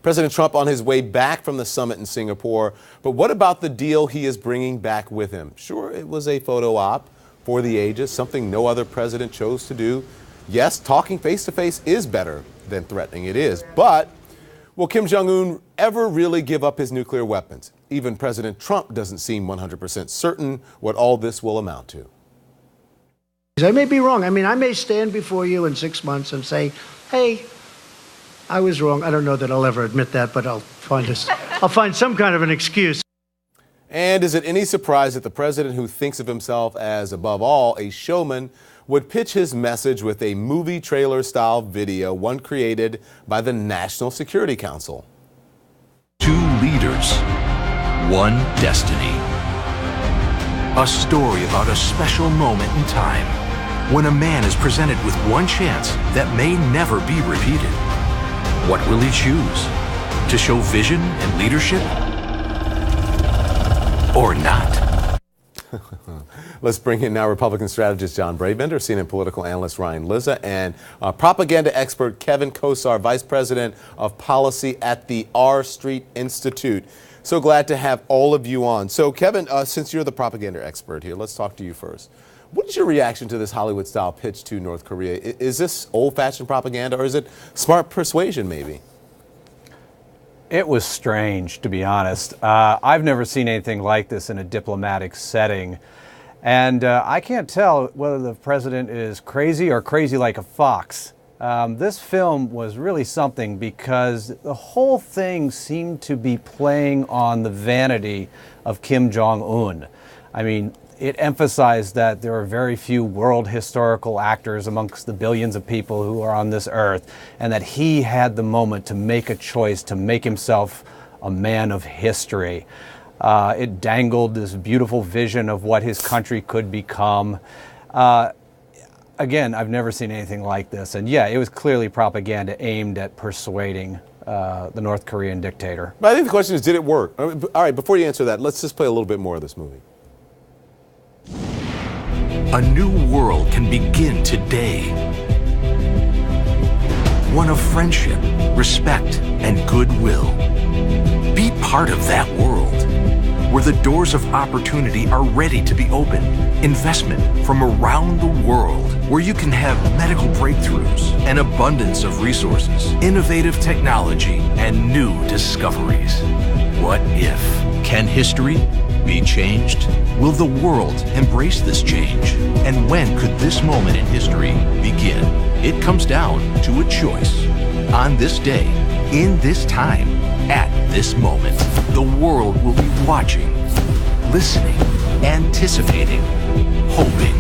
President Trump on his way back from the summit in Singapore. But what about the deal he is bringing back with him? Sure, it was a photo op for the ages, something no other president chose to do. Yes, talking face to face is better than threatening it is. But will Kim Jong Un ever really give up his nuclear weapons? Even President Trump doesn't seem 100% certain what all this will amount to. I may be wrong. I mean, I may stand before you in 6 months and say, hey, I was wrong. I don't know that I'll ever admit that, but I'll find some kind of an excuse. And is it any surprise that the president, who thinks of himself as, above all, a showman, would pitch his message with a movie trailer style video, one created by the National Security Council? Two leaders, one destiny. A story about a special moment in time when a man is presented with one chance that may never be repeated. What will he choose? To show vision and leadership? Or not? Let's bring in now Republican strategist John Brabender, CNN political analyst Ryan Lizza, and propaganda expert Kevin Kosar, Vice President of Policy at the R Street Institute. So glad to have all of you on. So Kevin, since you're the propaganda expert here, let's talk to you first. What is your reaction to this Hollywood-style pitch to North Korea? Is this old-fashioned propaganda, or is it smart persuasion, maybe? It was strange, to be honest. I've never seen anything like this in a diplomatic setting. And I can't tell whether the president is crazy or crazy like a fox. This film was really something because the whole thing seemed to be playing on the vanity of Kim Jong Un. I mean, it emphasized that there are very few world historical actors amongst the billions of people who are on this earth, and that he had the moment to make a choice to make himself a man of history. It dangled this beautiful vision of what his country could become. Again, I've never seen anything like this. And yeah, it was clearly propaganda aimed at persuading the North Korean dictator. But I think the question is, did it work? All right, before you answer that, let's just play a little bit more of this movie. A new world can begin today. One of friendship, respect, and goodwill. Be part of that world, where the doors of opportunity are ready to be opened. Investment from around the world, where you can have medical breakthroughs, an abundance of resources, innovative technology, and new discoveries. What if? Can history be changed? Will the world embrace this change? And when could this moment in history begin? It comes down to a choice. On this day, in this time, at this moment, the world will be watching, listening, anticipating, hoping.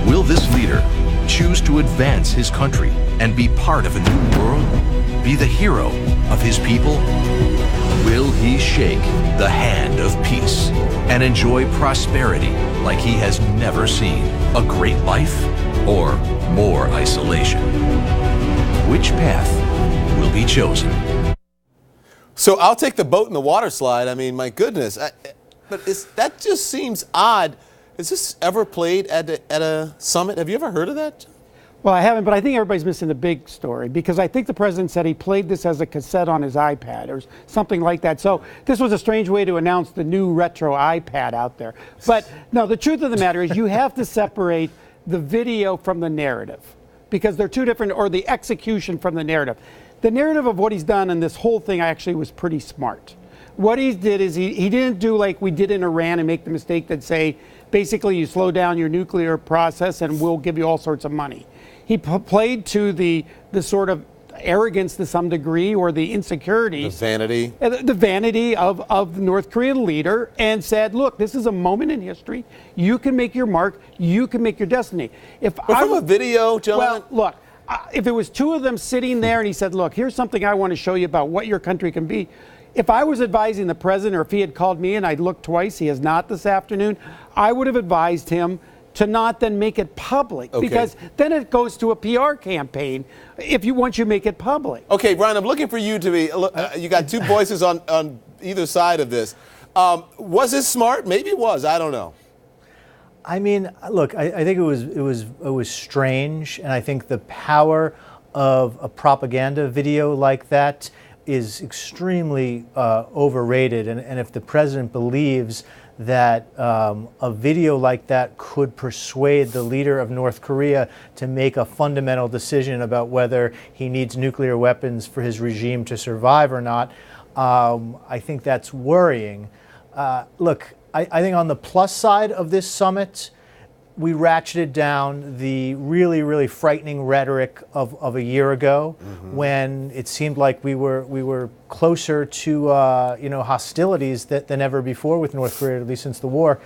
Will this leader choose to advance his country and be part of a new world? Be the hero of his people? Will he shake the hand of peace and enjoy prosperity like he has never seen? A great life or more isolation? Which path will be chosen? So I'll take the boat and the water slide. I mean, my goodness. But that just seems odd. Has this ever played at a summit? Have you ever heard of that? Well, I haven't, but I think everybody's missing the big story, because I think the president said he played this as a cassette on his iPad or something like that. So this was a strange way to announce the new retro iPad out there. But no, the truth of the matter is you have to separate the video from the narrative, because they're two different, or the execution from the narrative. The narrative of what he's done in this whole thing actually was pretty smart. What he did is he didn't do like we did in Iran and make the mistake that say, basically you slow down your nuclear process and we'll give you all sorts of money. He played to the sort of arrogance to some degree, or the insecurities. The vanity of the North Korean leader, and said, look, this is a moment in history. You can make your mark. You can make your destiny. From a video, John? Well, look, if it was two of them sitting there and he said, look, here's something I want to show you about what your country can be. If I was advising the president, or if he had called me and I'd looked twice, he has not this afternoon, I would have advised him to not then make it public, because then it goes to a PR campaign once you make it public. Okay, Brian, I'm looking for you to be, you got two voices on either side of this. Was this smart? Maybe it was, I don't know. I mean, look, I think it was strange, and I think the power of a propaganda video like that is extremely overrated. And if the president believes that a video like that could persuade the leader of North Korea to make a fundamental decision about whether he needs nuclear weapons for his regime to survive or not, I think that's worrying. Look, I think on the plus side of this summit, we ratcheted down the really, really frightening rhetoric of a year ago, when it seemed like we were closer to hostilities than ever before with North Korea, at least since the war.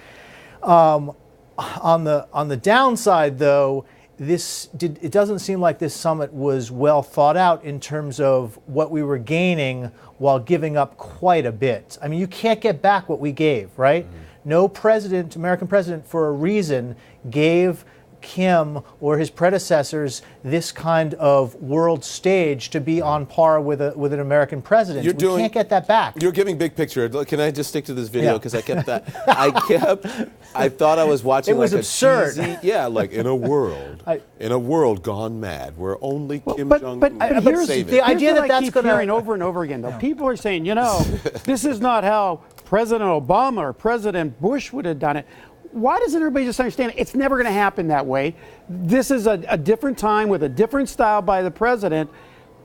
On the downside, though, it doesn't seem like this summit was well thought out in terms of what we were gaining while giving up quite a bit. I mean, you can't get back what we gave, right? No president, American president, for a reason, gave Kim or his predecessors this kind of world stage to be on par with an American president. We can't get that back. You're giving big picture. Can I just stick to this video, because I kept that? I thought I was watching. It was like absurd. A cheesy, like in a world gone mad, where only Kim Jong Un but can save it. the idea that I that's keep going to hearing over and over again, though. People are saying, this is not how President Obama or President Bush would have done it. Why doesn't everybody just understand it's never going to happen that way? This is a different time with a different style by the president.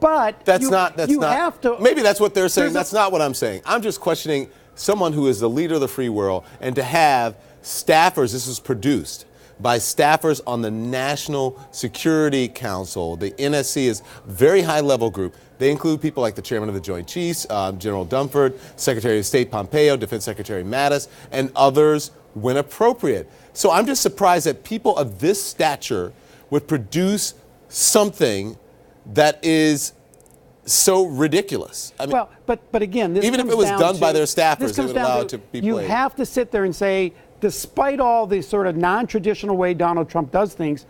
But That's not. have to. Maybe that's what they're saying. That's not what I'm saying. I'm just questioning someone who is the leader of the free world, and to have staffers. This was produced by staffers on the National Security Council. The NSC is a very high-level group. They include people like the chairman of the Joint Chiefs, General Dunford, Secretary of State Pompeo, Defense Secretary Mattis, and others when appropriate. So I'm just surprised that people of this stature would produce something that is so ridiculous. I mean, Well, but again, this even if comes it was down done to- by their staffers, this they comes would down allow it to be You played. have to sit there and say, despite all the sort of non-traditional way Donald Trump does things,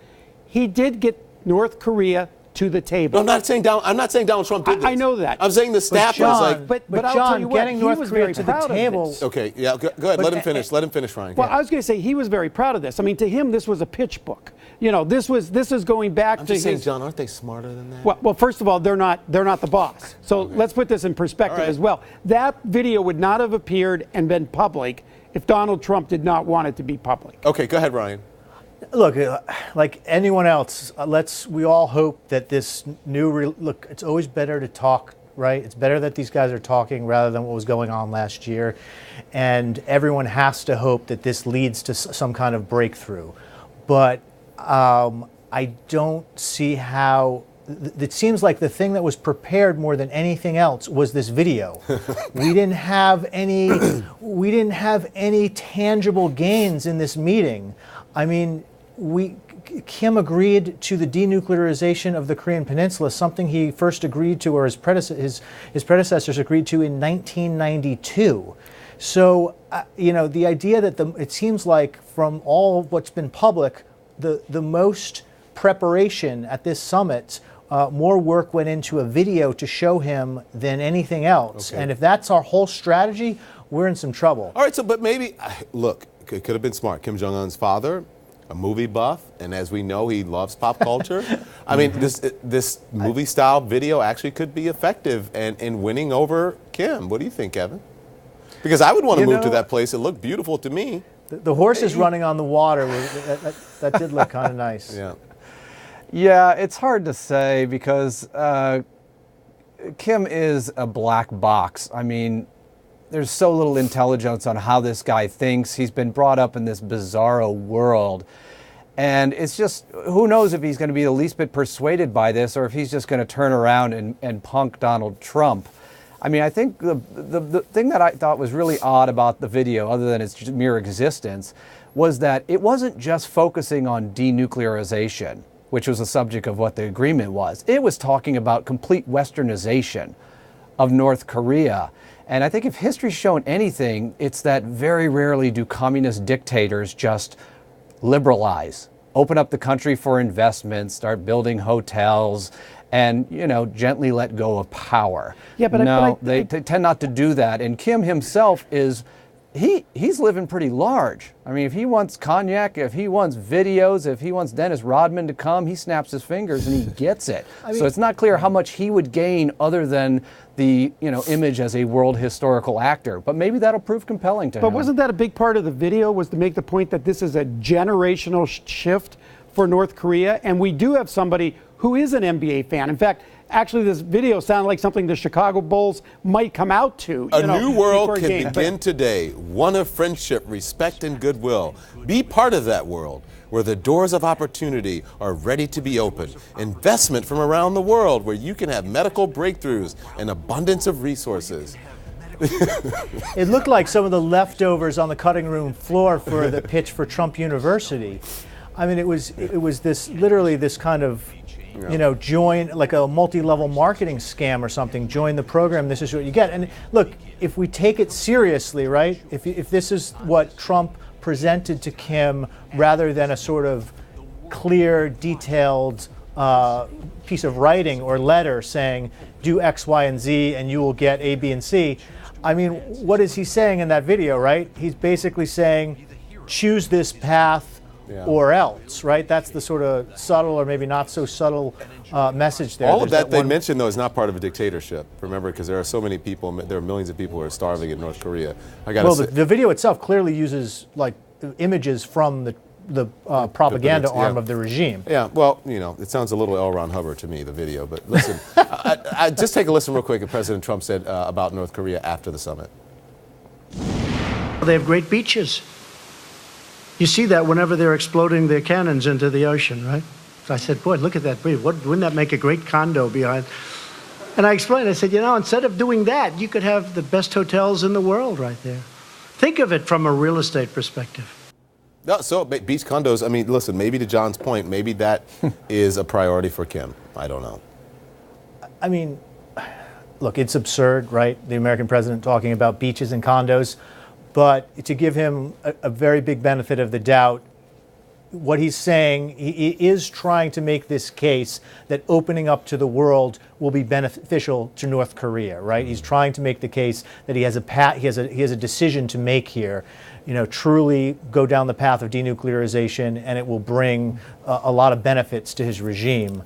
he did get North Korea to the table. No, I'm not saying Donald Trump did this. I know that. I'm saying the staffers. John, but I'll John, tell you what, getting he North was Korea very to the proud of table. this. Okay, yeah, go ahead. Let him finish. Let him finish, Ryan. Well, I was going to say he was very proud of this. I mean, to him, this was a pitch book. This is going back I'm to just saying, his. John, aren't they smarter than that? Well, first of all, they're not the boss. So let's put this in perspective All right. as well. That video would not have appeared and been public if Donald Trump did not want it to be public. Okay, go ahead, Ryan. Look, like anyone else, we all hope that this look, it's always better to talk, right? It's better that these guys are talking rather than what was going on last year. And everyone has to hope that this leads to some kind of breakthrough. But I don't see how. It seems like the thing that was prepared more than anything else was this video. We didn't have any tangible gains in this meeting. I mean, Kim agreed to the denuclearization of the Korean Peninsula, something he first agreed to, or his predecessors agreed to in 1992. So, the idea that it seems like from all of what's been public, the most preparation at this summit, more work went into a video to show him than anything else. Okay. And if that's our whole strategy, we're in some trouble. All right, but maybe, look, it could have been smart. Kim Jong Un's father, a movie buff, and as we know, he loves pop culture. I mean, this movie-style video actually could be effective in winning over Kim. What do you think, Kevin? Because I would want to move to that place. It looked beautiful to me. The horses running on the water, that did look kind of nice. Yeah. Yeah, it's hard to say because Kim is a black box. I mean, there's so little intelligence on how this guy thinks. He's been brought up in this bizarro world. And it's just, who knows if he's going to be the least bit persuaded by this or if he's just going to turn around and punk Donald Trump. I mean, I think the thing that I thought was really odd about the video, other than its mere existence, was that it wasn't just focusing on denuclearization, which was the subject of what the agreement was. It was talking about complete westernization of North Korea. And I think if history's shown anything, it's that very rarely do communist dictators just liberalize, open up the country for investment, start building hotels, and, gently let go of power. Yeah, but they tend not to do that. And Kim himself is he's living pretty large. I mean, if he wants cognac, if he wants videos, if he wants Dennis Rodman to come, he snaps his fingers and he gets it. So it's not clear how much he would gain other than the image as a world historical actor. But maybe that'll prove compelling to him. But wasn't that a big part of the video, was to make the point that this is a generational shift for North Korea? And we do have somebody who is an NBA fan. In fact, actually, this video sounded like something the Chicago Bulls might come out to. A new world can begin today, one of friendship, respect, and goodwill. Be part of that world where the doors of opportunity are ready to be opened. Investment from around the world where you can have medical breakthroughs and abundance of resources. It looked like some of the leftovers on the cutting room floor for the pitch for Trump University. I mean, it was this literally this kind of join, like a multi-level marketing scam or something. Join the program. This is what you get. And look, if we take it seriously, right? If this is what Trump presented to Kim, rather than a sort of clear, detailed piece of writing or letter saying do X, Y, and Z, and you will get A, B, and C. I mean, what is he saying in that video, right? He's basically saying, choose this path or else, right? That's the sort of subtle or maybe not so subtle message there. All of that they mentioned, though, is not part of a dictatorship. Remember, because there are so many people, there are millions of people who are starving in North Korea. Well, the video itself clearly uses like images from the propaganda arm of the regime. Yeah, well, it sounds a little L. Ron Hubbard to me, the video. But listen, I just take a listen real quick at President Trump said about North Korea after the summit. They have great beaches. You see that whenever they're exploding their cannons into the ocean, right? So I said, boy, look at that. Wouldn't that make a great condo behind? And I explained, I said, instead of doing that, you could have the best hotels in the world right there. Think of it from a real estate perspective. No, so beach condos, I mean, listen, maybe to John's point, maybe that is a priority for Kim. I don't know. I mean, look, it's absurd, right? The American president talking about beaches and condos. But to give him a very big benefit of the doubt, what he's saying, he is trying to make this case that opening up to the world will be beneficial to North Korea, right? He's trying to make the case that he has a decision to make here, truly go down the path of denuclearization, and it will bring a lot of benefits to his regime.